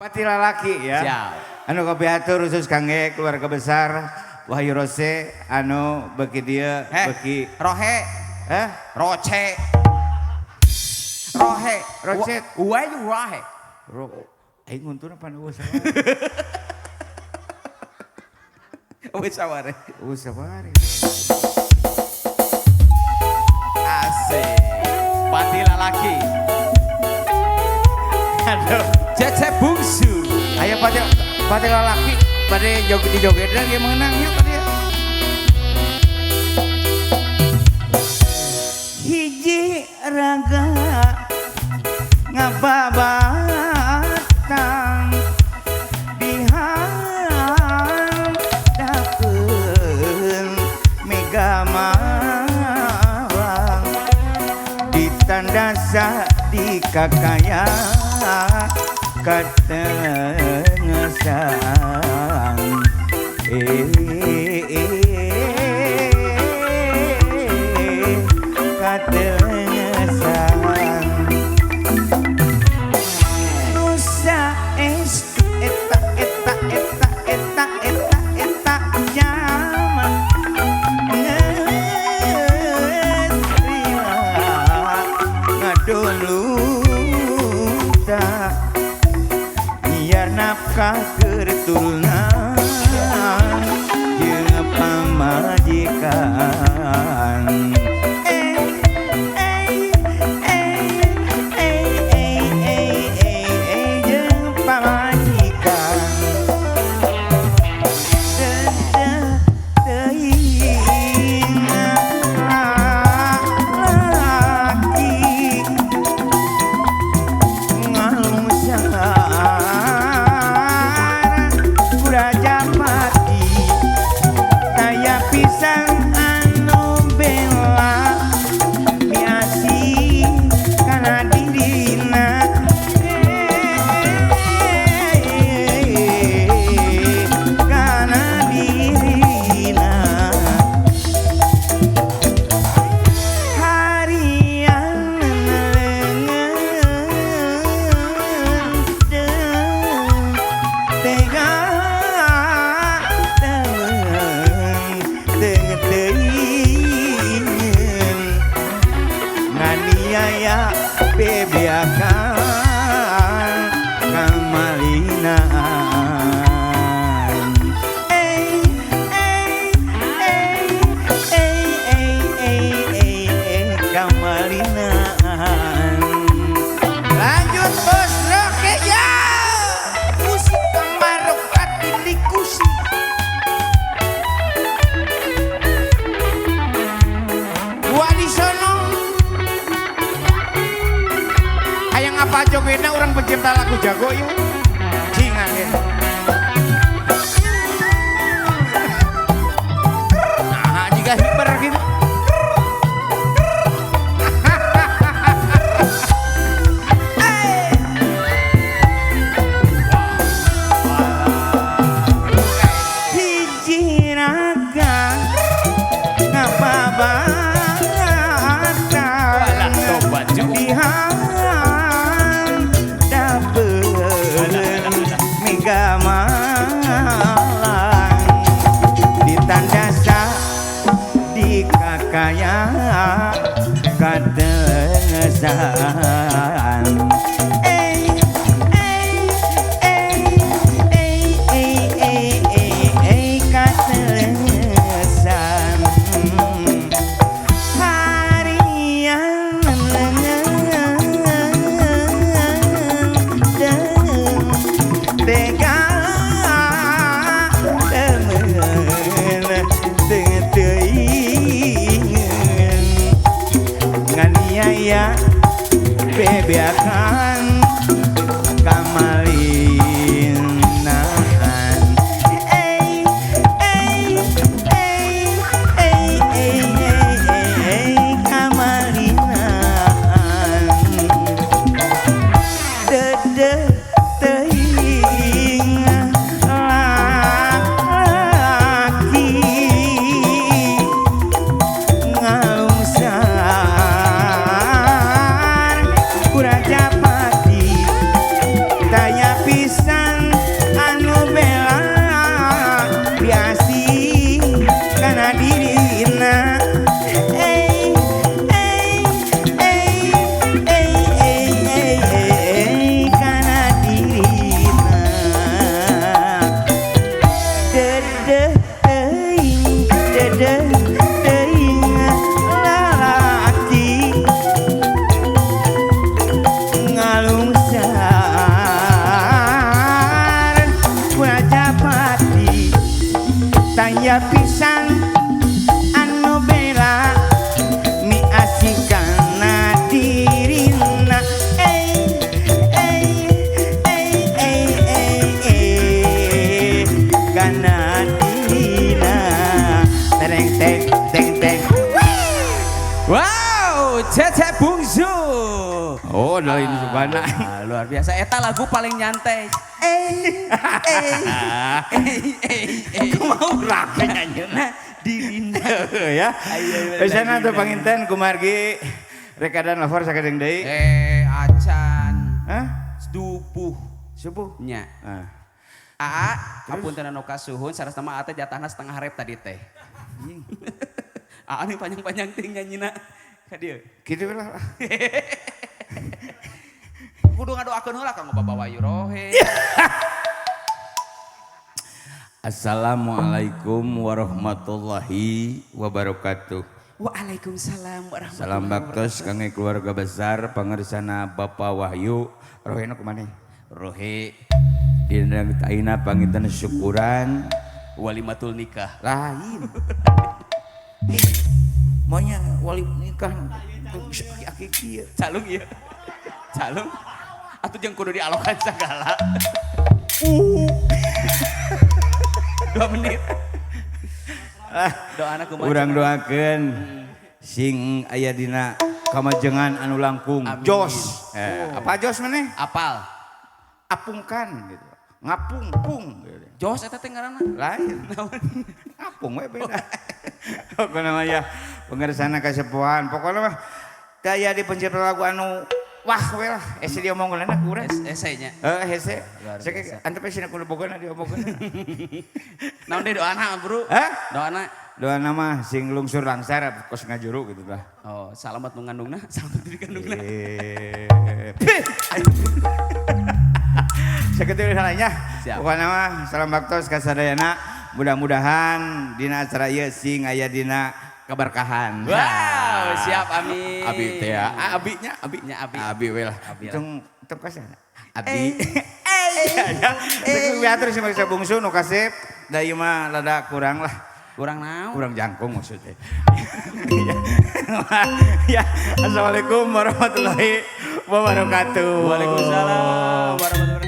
Pati lalaki ya. Siap. Anu kapiatur khusus kangge keluarga besar Wahyu Rose anu beki dia beki Rohe, Roce, Rohe, Rocet. Why you Rohe? Aing nguntuna pan eueuh Wes saware. sabari. Asik. Pati lalaki. Aduh. Cece bungsu. Ayo pati lalaki pada joget dia menang yuk dia. Hiji raga ngababatang dihandapkeun mega mawang ditandasa di kakaya katengesan katengesan nusa eta nyaman ngaduluta biar nafkah keturunan jeung pamajikan jeung pamajikan teuing laki ngalungsan kuraja mati daya pisan anu bela miasi kana dirina kana dirina harian tega nganiaya bebeakan kamalinaan kamalinaan lanjut bos roke ya musik kemaruk hati dikusi wadisono hayang apa jogena orang pencipta lagu jago yuk cingan ya nah jika hiper gitu hiji raga ngababatang dihandapkeun mega malang ditandasa di kakaya katengesan katengesan harian tega teuing nganiaya bebeakan kamalinaan kamalinaan teuing laki ngalungsan kuraja aya pisan anu bela mi asikana dirina kana dina tereng teng teng teng. Wow, Cecep Bungsu. Oh, dari Subana. Luar biasa. Eta lagu paling nyantai. Mau rapi nyanyiuna Dirina ya. Pesana tuh panginten kumargi rekadan lapor sakedeng deui. Acan. Hah? Dupuh. Subuh. Nya. Ah. Aa, hapunten anu kasuhun sareng mah teh jatahna setengah hareup tadi teh. Aa nih panjang-panjang ting nyanyina ka dieu. Kitu lah. Kudu ngadoakeun heula kanggo Bapak Wahyu Rohe. Assalamualaikum warahmatullahi wabarakatuh. Waalaikumsalam warahmatullahi Salam baktos kangge keluarga besar pangersana Bapak Wahyu Rohe nu kumaneh? Rohe Dina ayeuna panginten syukuran walimatul nikah. lain. Maunya wali nikah aki kieu. Calung ieu. Calung. Atuh jeung kudu dialokan segala. 2 menit. Doana kumaha? Urang doakeun sing aya dina kamajengan anu langkung. Amin. Jos. Apa jos maneh? Apal. Apungkan gitu. Ngapung pung gitu. Jos eta teh ngaranna. Lain. Ngapung we beda. Pokona mah ya pengersana kasepuhan. Pokona mah daya di pencipta lagu anu wah we lah. Ese diomongkeun anak urang. Esenya. Hese. Luar Seke biasa. antep sina kudu pokona diomongkeun. Naon deui doana, Bro? Hah? Doana. Doa nama sing lungsur langsar kos ngajuru gitu lah. Oh, salamet nu ngandungna, salamet nu dikandungna. Seketul salahnya. Siap. Pokoknya mah salam baktos kasadayana. Mudah-mudahan dina acara ieu sing aya dina keberkahan. Wow, siap amin. Abi teh ya. Abinya, Nya abi. Abi we lah. Abi lah. Tung kasana. Abi. Ya. Biatur sih Marisa Bungsu nu kasep. Da ieu mah rada kurang lah. Kurang naon? Kurang jangkung maksudnya. Ya, assalamualaikum warahmatullahi wabarakatuh. Waalaikumsalam warahmatullahi